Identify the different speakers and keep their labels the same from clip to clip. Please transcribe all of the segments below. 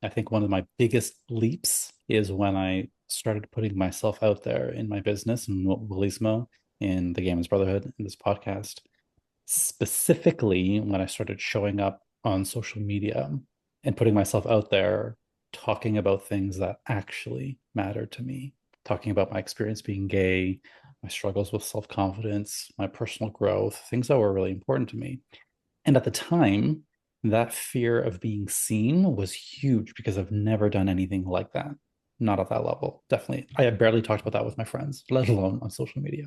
Speaker 1: I think one of my biggest leaps is when I started putting myself out there in my business and Wellismo, in the Gamers Brotherhood, in this podcast, specifically when I started showing up on social media and putting myself out there, talking about things that actually matter to me, talking about my experience being gay, my struggles with self confidence, my personal growth, things that were really important to me. And at the time, that fear of being seen was huge because I've never done anything like that. Not at that level. Definitely. I have barely talked about that with my friends, let alone on social media.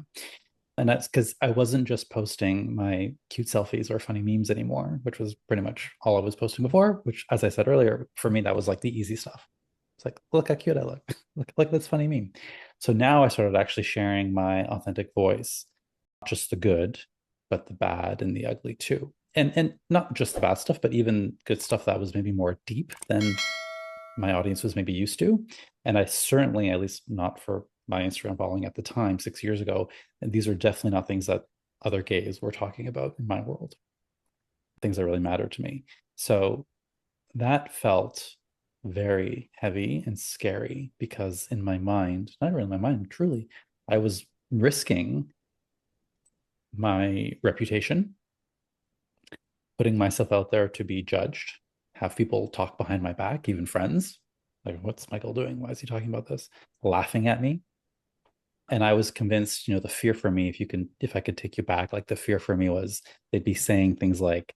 Speaker 1: And that's because I wasn't just posting my cute selfies or funny memes anymore, which was pretty much all I was posting before, which, as I said earlier, for me, that was like the easy stuff. It's like, look how cute I look. Look this funny meme. So now I started actually sharing my authentic voice, not just the good, but the bad and the ugly too. And not just the bad stuff, but even good stuff that was maybe more deep than my audience was maybe used to. And I certainly, at least not for my Instagram following at the time, 6 years ago, and these are definitely not things that other gays were talking about in my world, things that really matter to me. So that felt very heavy and scary because in my mind, not really in my mind, truly, I was risking my reputation, putting myself out there to be judged, have people talk behind my back, even friends. Like, what's Michael doing? Why is he talking about this? Laughing at me. And I was convinced, the fear for me, if I could take you back, like the fear for me was they'd be saying things like,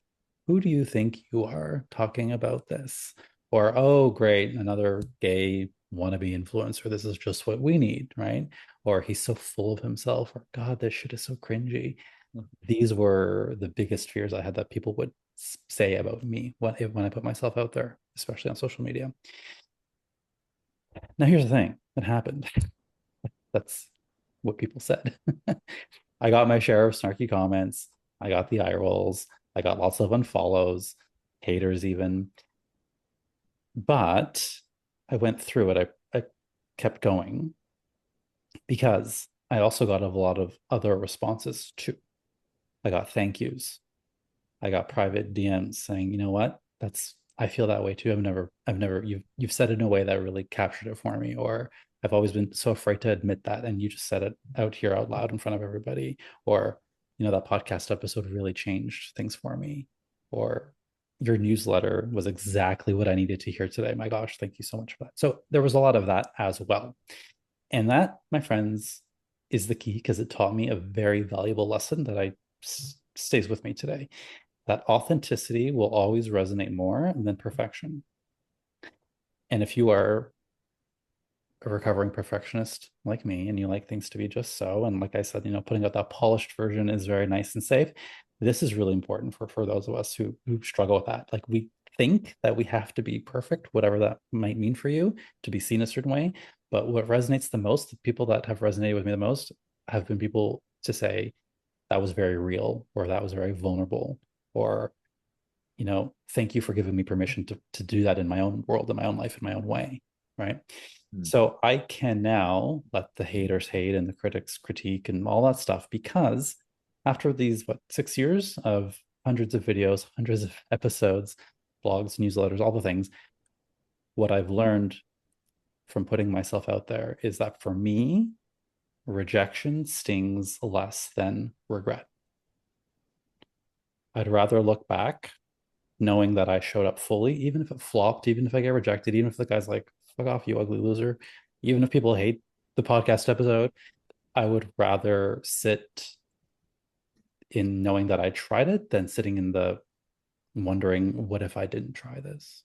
Speaker 1: who do you think you are talking about this? Or, oh, great, another gay wannabe influencer. This is just what we need, right? Or he's so full of himself, or God, this shit is so cringy. These were the biggest fears I had that people would say about me when I put myself out there, especially on social media. Now, here's the thing that happened. That's what people said. I got my share of snarky comments. I got the eye rolls. I got lots of unfollows, haters even. But I went through it. I kept going because I also got a lot of other responses too. I got thank yous. I got private DMs saying, you know what? I feel that way too. You've said it in a way that really captured it for me. Or I've always been so afraid to admit that. And you just said it out here out loud in front of everybody. Or, that podcast episode really changed things for me. Or your newsletter was exactly what I needed to hear today. My gosh, thank you so much for that. So there was a lot of that as well. And that, my friends, is the key because it taught me a very valuable lesson that stays with me today, that authenticity will always resonate more than perfection. And if you are a recovering perfectionist like me and you like things to be just so, and like I said, putting out that polished version is very nice and safe. This is really important for those of us who struggle with that. Like, we think that we have to be perfect, whatever that might mean for you, to be seen a certain way. But what resonates the most, the people that have resonated with me the most, have been people to say that was very real, or that was very vulnerable, or thank you for giving me permission to do that in my own world, in my own life, in my own way, right? So I can now let the haters hate and the critics critique and all that stuff, because after these 6 years of hundreds of videos, hundreds of episodes, blogs, newsletters, all the things, what I've learned from putting myself out there is that for me, rejection stings less than regret. I'd rather look back knowing that I showed up fully, even if it flopped, even if I get rejected, even if the guy's like, fuck off, you ugly loser, even if people hate the podcast episode, I would rather sit in knowing that I tried it than sitting in the wondering, what if I didn't try this?